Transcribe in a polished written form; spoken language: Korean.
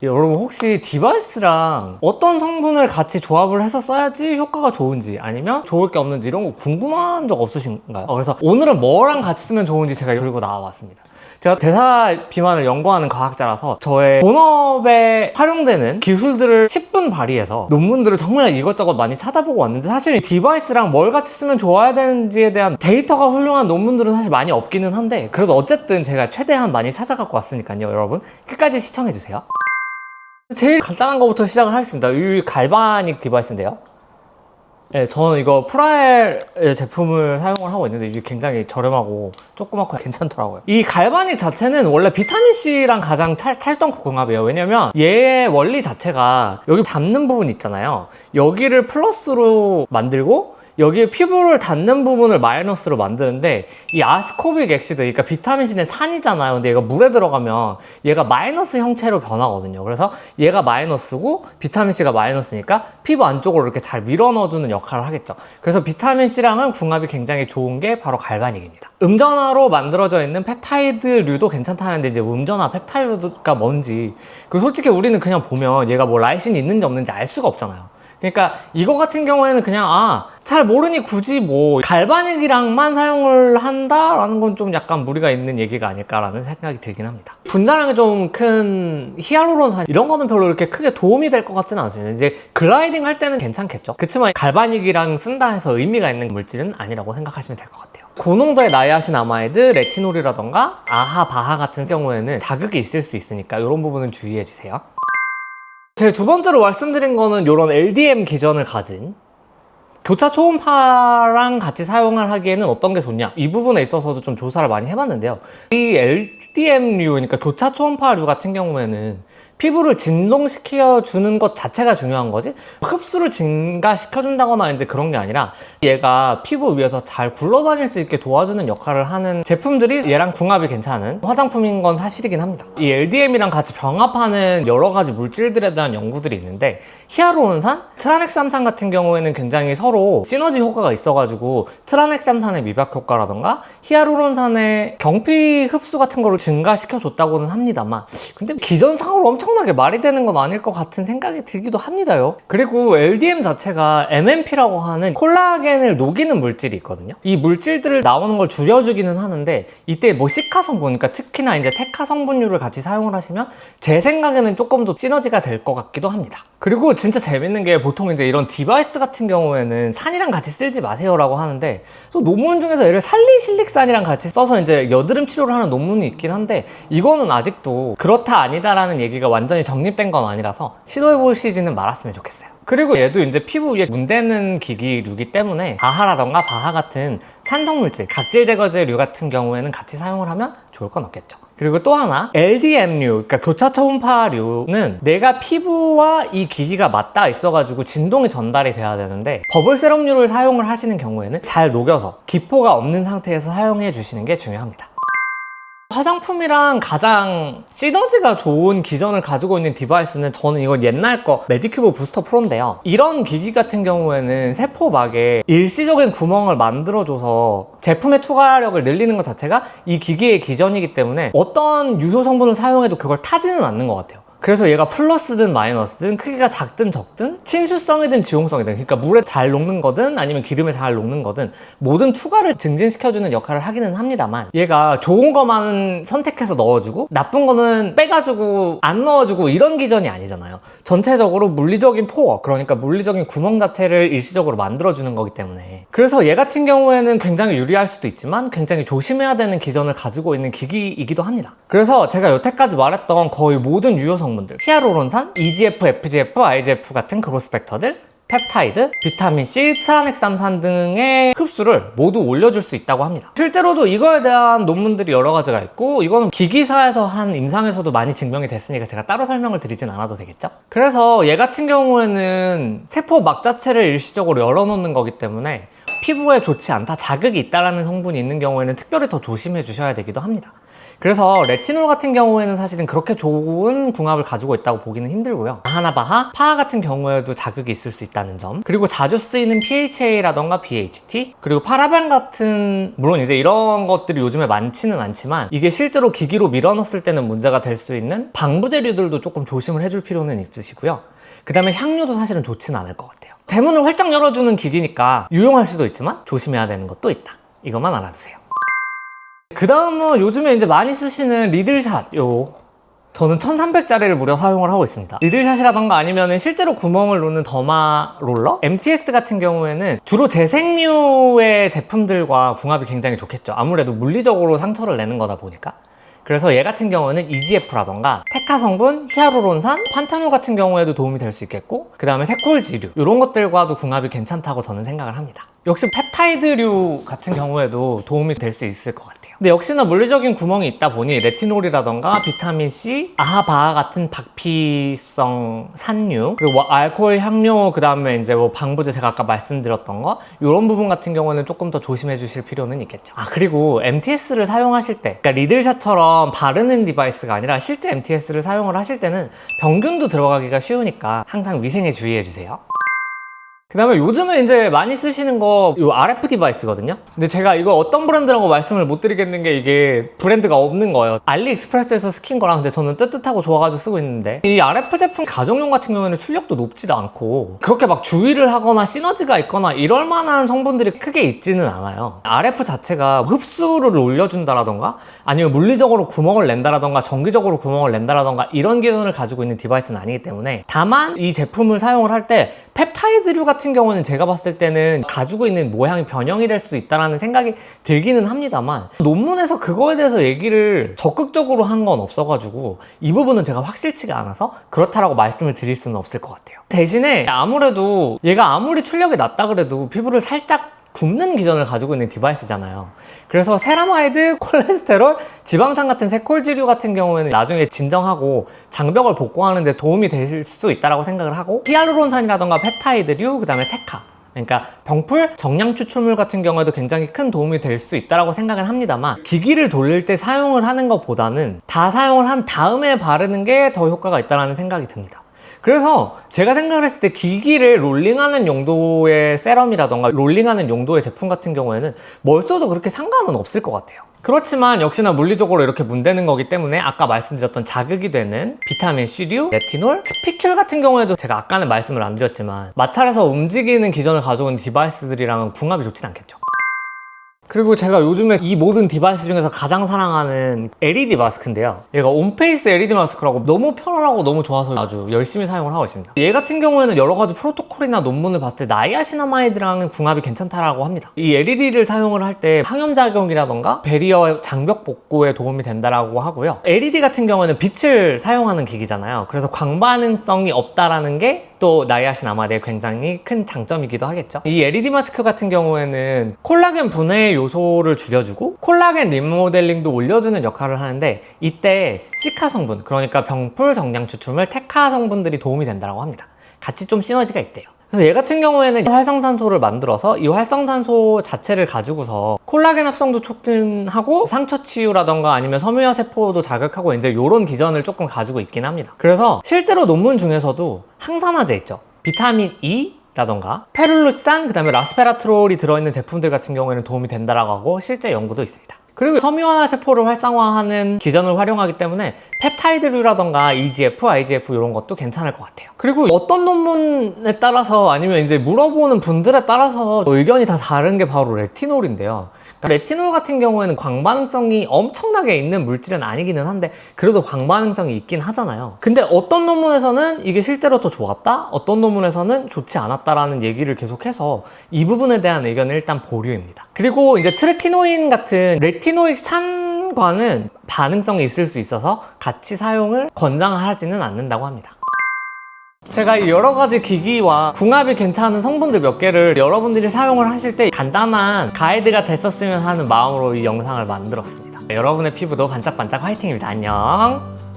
여러분 혹시 디바이스랑 어떤 성분을 같이 조합을 해서 써야지 효과가 좋은지 아니면 좋을 게 없는지 이런 거 궁금한 적 없으신가요? 그래서 오늘은 뭐랑 같이 쓰면 좋은지 제가 들고 나와봤습니다. 제가 대사 비만을 연구하는 과학자라서 저의 본업에 활용되는 기술들을 10분 발휘해서 논문들을 정말 이것저것 많이 찾아보고 왔는데 사실 이 디바이스랑 뭘 같이 쓰면 좋아야 되는지에 대한 데이터가 훌륭한 논문들은 사실 많이 없기는 한데 그래도 어쨌든 제가 최대한 많이 찾아갖고 왔으니까요. 여러분 끝까지 시청해주세요. 제일 간단한 것부터 시작을 하겠습니다. 이 갈바닉 디바이스인데요. 네, 저는 이거 프라엘 제품을 사용을 하고 있는데 이게 굉장히 저렴하고 조그맣고 괜찮더라고요. 이 갈바닉 자체는 원래 비타민C랑 가장 찰떡궁합이에요. 왜냐면 얘의 원리 자체가 여기 잡는 부분 있잖아요. 여기를 플러스로 만들고 여기에 피부를 닿는 부분을 마이너스로 만드는데 이 아스코빅 액시드, 그러니까 비타민C는 산이잖아요. 근데 얘가 물에 들어가면 얘가 마이너스 형체로 변하거든요. 그래서 얘가 마이너스고 비타민C가 마이너스니까 피부 안쪽으로 이렇게 잘 밀어 넣어주는 역할을 하겠죠. 그래서 비타민C랑은 궁합이 굉장히 좋은 게 바로 갈바닉입니다. 음전화로 만들어져 있는 펩타이드류도 괜찮다는데 이제 음전화 펩타이드가 뭔지, 그리고 솔직히 우리는 그냥 보면 얘가 뭐 라이신이 있는지 없는지 알 수가 없잖아요. 그러니까 이거 같은 경우에는 그냥 잘 모르니 굳이 뭐 갈바닉이랑만 사용을 한다라는 건 좀 약간 무리가 있는 얘기가 아닐까라는 생각이 들긴 합니다. 분자량이 좀 큰 히알루론산 이런 거는 별로 이렇게 크게 도움이 될 것 같지는 않습니다. 이제 글라이딩 할 때는 괜찮겠죠. 그렇지만 갈바닉이랑 쓴다 해서 의미가 있는 물질은 아니라고 생각하시면 될 것 같아요. 고농도의 나이아신아마이드, 레티놀이라던가 아하, 바하 같은 경우에는 자극이 있을 수 있으니까 이런 부분은 주의해 주세요. 제가 두 번째로 말씀드린 거는 이런 LDM 기전을 가진 교차 초음파랑 같이 사용을 하기에는 어떤 게 좋냐, 이 부분에 있어서도 좀 조사를 많이 해봤는데요. 이 LDM류, 그러니까 교차 초음파류 같은 경우에는 피부를 진동시켜주는 것 자체가 중요한 거지 흡수를 증가시켜준다거나 이제 그런 게 아니라 얘가 피부 위에서 잘 굴러다닐 수 있게 도와주는 역할을 하는 제품들이 얘랑 궁합이 괜찮은 화장품인 건 사실이긴 합니다. 이 LDM이랑 같이 병합하는 여러 가지 물질들에 대한 연구들이 있는데 히아루론산, 트라넥삼산 같은 경우에는 굉장히 서로 시너지 효과가 있어가지고 트라넥삼산의 미박 효과라던가 히아루론산의 경피 흡수 같은 거를 증가시켜줬다고는 합니다만 근데 기전상으로 엄청나게 말이 되는 건 아닐 것 같은 생각이 들기도 합니다요. 그리고 LDM 자체가 MMP라고 하는 콜라겐을 녹이는 물질이 있거든요. 이 물질들을 나오는 걸 줄여주기는 하는데 이때 뭐 시카 성분, 그러니까 특히나 이제 테카 성분류를 같이 사용을 하시면 제 생각에는 조금 더 시너지가 될 것 같기도 합니다. 그리고 진짜 재밌는 게 보통 이제 이런 디바이스 같은 경우에는 산이랑 같이 쓰지 마세요라고 하는데 또 논문 중에서 얘를 살리실릭산이랑 같이 써서 이제 여드름 치료를 하는 논문이 있긴 한데 이거는 아직도 그렇다 아니다라는 얘기가 완전히 정립된 건 아니라서 시도해보시지는 말았으면 좋겠어요. 그리고 얘도 이제 피부 위에 문대는 기기류기 때문에 아하라던가 바하 같은 산성물질, 각질 제거제류 같은 경우에는 같이 사용을 하면 좋을 건 없겠죠. 그리고 또 하나 LDM류, 그러니까 교차 초음파류는 내가 피부와 이 기기가 맞닿아 있어가지고 진동이 전달이 돼야 되는데 버블 세럼류를 사용을 하시는 경우에는 잘 녹여서 기포가 없는 상태에서 사용해 주시는 게 중요합니다. 화장품이랑 가장 시너지가 좋은 기전을 가지고 있는 디바이스는 저는 이건 옛날 거 메디큐브 부스터 프로인데요. 이런 기기 같은 경우에는 세포막에 일시적인 구멍을 만들어줘서 제품의 투과력을 늘리는 것 자체가 이 기기의 기전이기 때문에 어떤 유효 성분을 사용해도 그걸 타지는 않는 것 같아요. 그래서 얘가 플러스든 마이너스든 크기가 작든 적든 친수성이든 지용성이든, 그러니까 물에 잘 녹는 거든 아니면 기름에 잘 녹는 거든 모든 투과를 증진시켜주는 역할을 하기는 합니다만 얘가 좋은 것만 선택해서 넣어주고 나쁜 거는 빼가지고 안 넣어주고 이런 기전이 아니잖아요. 전체적으로 물리적인 포워, 그러니까 물리적인 구멍 자체를 일시적으로 만들어주는 거기 때문에 그래서 얘 같은 경우에는 굉장히 유리할 수도 있지만 굉장히 조심해야 되는 기전을 가지고 있는 기기이기도 합니다. 그래서 제가 여태까지 말했던 거의 모든 유효 성분들, 히아루론산, EGF, FGF, IGF 같은 그로스 팩터들, 펩타이드, 비타민C, 트라넥삼산 등의 흡수를 모두 올려줄 수 있다고 합니다. 실제로도 이거에 대한 논문들이 여러 가지가 있고 이거는 기기사에서 한 임상에서도 많이 증명이 됐으니까 제가 따로 설명을 드리진 않아도 되겠죠? 그래서 얘 같은 경우에는 세포막 자체를 일시적으로 열어놓는 거기 때문에 피부에 좋지 않다, 자극이 있다라는 성분이 있는 경우에는 특별히 더 조심해 주셔야 되기도 합니다. 그래서 레티놀 같은 경우에는 사실은 그렇게 좋은 궁합을 가지고 있다고 보기는 힘들고요. 하나바하, 파하 같은 경우에도 자극이 있을 수 있다는 점, 그리고 자주 쓰이는 PHA라던가 BHT, 그리고 파라벤 같은, 물론 이제 이런 것들이 요즘에 많지는 않지만 이게 실제로 기기로 밀어넣었을 때는 문제가 될 수 있는 방부제류들도 조금 조심을 해줄 필요는 있으시고요. 그 다음에 향료도 사실은 좋지는 않을 것 같아요. 대문을 활짝 열어주는 기기니까 유용할 수도 있지만 조심해야 되는 것도 있다. 이것만 알아두세요. 그 다음은 요즘에 이제 많이 쓰시는 리들샷, 저는 1300짜리를 무려 사용을 하고 있습니다. 리들샷이라던가 아니면 실제로 구멍을 놓는 더마 롤러? MTS 같은 경우에는 주로 재생류의 제품들과 궁합이 굉장히 좋겠죠. 아무래도 물리적으로 상처를 내는 거다 보니까. 그래서 얘 같은 경우는 EGF라던가 테카 성분, 히아루론산, 판테놀 같은 경우에도 도움이 될 수 있겠고, 그 다음에 세콜지류 이런 것들과도 궁합이 괜찮다고 저는 생각을 합니다. 역시 펩타이드류 같은 경우에도 도움이 될 수 있을 것 같아요. 근데 역시나 물리적인 구멍이 있다 보니 레티놀이라던가 비타민C, 아하바하 같은 박피성 산류, 그리고 뭐 알코올 향료, 그 다음에 이제 뭐 방부제 제가 아까 말씀드렸던 거, 이런 부분 같은 경우는 조금 더 조심해 주실 필요는 있겠죠. 그리고 MTS를 사용하실 때, 그러니까 리들샷처럼 바르는 디바이스가 아니라 실제 MTS를 사용을 하실 때는 병균도 들어가기가 쉬우니까 항상 위생에 주의해 주세요. 그 다음에 요즘에 이제 많이 쓰시는 거 요 RF 디바이스거든요. 근데 제가 이거 어떤 브랜드라고 말씀을 못 드리겠는 게 이게 브랜드가 없는 거예요. 알리익스프레스에서 시킨 거랑 근데 저는 뜨뜻하고 좋아가지고 쓰고 있는데, 이 RF 제품 가정용 같은 경우에는 출력도 높지도 않고 그렇게 막 주의를 하거나 시너지가 있거나 이럴 만한 성분들이 크게 있지는 않아요. RF 자체가 흡수를 올려준다라던가 아니면 물리적으로 구멍을 낸다라던가 정기적으로 구멍을 낸다라던가 이런 기능을 가지고 있는 디바이스는 아니기 때문에, 다만 이 제품을 사용을 할 때 펩타이드류 같은 경우는 제가 봤을 때는 가지고 있는 모양이 변형이 될 수도 있다는 생각이 들기는 합니다만, 논문에서 그거에 대해서 얘기를 적극적으로 한 건 없어가지고 이 부분은 제가 확실치가 않아서 그렇다라고 말씀을 드릴 수는 없을 것 같아요. 대신에 아무래도 얘가 아무리 출력이 낮다 그래도 피부를 살짝 굽는 기전을 가지고 있는 디바이스잖아요. 그래서 세라마이드, 콜레스테롤, 지방산 같은 세콜지류 같은 경우에는 나중에 진정하고 장벽을 복구하는 데 도움이 될 수 있다고 생각을 하고, 히알루론산이라던가 펩타이드류, 그 다음에 테카, 그러니까 병풀, 정량 추출물 같은 경우에도 굉장히 큰 도움이 될 수 있다고 생각을 합니다만, 기기를 돌릴 때 사용을 하는 것보다는 다 사용을 한 다음에 바르는 게 더 효과가 있다는 생각이 듭니다. 그래서 제가 생각을 했을 때 기기를 롤링하는 용도의 세럼이라던가 롤링하는 용도의 제품 같은 경우에는 뭘 써도 그렇게 상관은 없을 것 같아요. 그렇지만 역시나 물리적으로 이렇게 문대는 거기 때문에 아까 말씀드렸던 자극이 되는 비타민 C류, 레티놀, 스피큘 같은 경우에도 제가 아까는 말씀을 안 드렸지만 마찰해서 움직이는 기전을 가지고 있는 디바이스들이랑은 궁합이 좋진 않겠죠. 그리고 제가 요즘에 이 모든 디바이스 중에서 가장 사랑하는 LED 마스크인데요. 얘가 온페이스 LED 마스크라고 너무 편안하고 너무 좋아서 아주 열심히 사용을 하고 있습니다. 얘 같은 경우에는 여러 가지 프로토콜이나 논문을 봤을 때 나이아시나마이드랑은 궁합이 괜찮다라고 합니다. 이 LED를 사용을 할 때 항염작용이라던가 베리어 장벽 복구에 도움이 된다라고 하고요. LED 같은 경우에는 빛을 사용하는 기기잖아요. 그래서 광반응성이 없다라는 게 또 나이아시나마이드의 굉장히 큰 장점이기도 하겠죠. 이 LED 마스크 같은 경우에는 콜라겐 분해 요소를 줄여주고 콜라겐 리모델링도 올려주는 역할을 하는데, 이때 시카 성분, 그러니까 병풀, 정량 추출물, 테카 성분들이 도움이 된다고 합니다. 같이 좀 시너지가 있대요. 그래서 얘 같은 경우에는 활성산소를 만들어서 이 활성산소 자체를 가지고서 콜라겐 합성도 촉진하고 상처 치유라던가 아니면 섬유화 세포도 자극하고 이제 요런 기전을 조금 가지고 있긴 합니다. 그래서 실제로 논문 중에서도 항산화제 있죠. 비타민 E 라던가 페룰릭산, 그 다음에 라스페라트롤이 들어있는 제품들 같은 경우에는 도움이 된다라고 하고 실제 연구도 있습니다. 그리고 섬유화 세포를 활성화하는 기전을 활용하기 때문에 펩타이드류라던가 EGF, IGF 이런 것도 괜찮을 것 같아요. 그리고 어떤 논문에 따라서 아니면 이제 물어보는 분들에 따라서 의견이 다 다른 게 바로 레티놀인데요. 레티놀 같은 경우에는 광반응성이 엄청나게 있는 물질은 아니기는 한데 그래도 광반응성이 있긴 하잖아요. 근데 어떤 논문에서는 이게 실제로 더 좋았다, 어떤 논문에서는 좋지 않았다라는 얘기를 계속해서 이 부분에 대한 의견은 일단 보류입니다. 그리고 이제 트레티노인 같은 레티노익 산과는 반응성이 있을 수 있어서 같이 사용을 권장하지는 않는다고 합니다. 제가 여러 가지 기기와 궁합이 괜찮은 성분들 몇 개를 여러분들이 사용을 하실 때 간단한 가이드가 됐었으면 하는 마음으로 이 영상을 만들었습니다. 여러분의 피부도 반짝반짝 화이팅입니다. 안녕.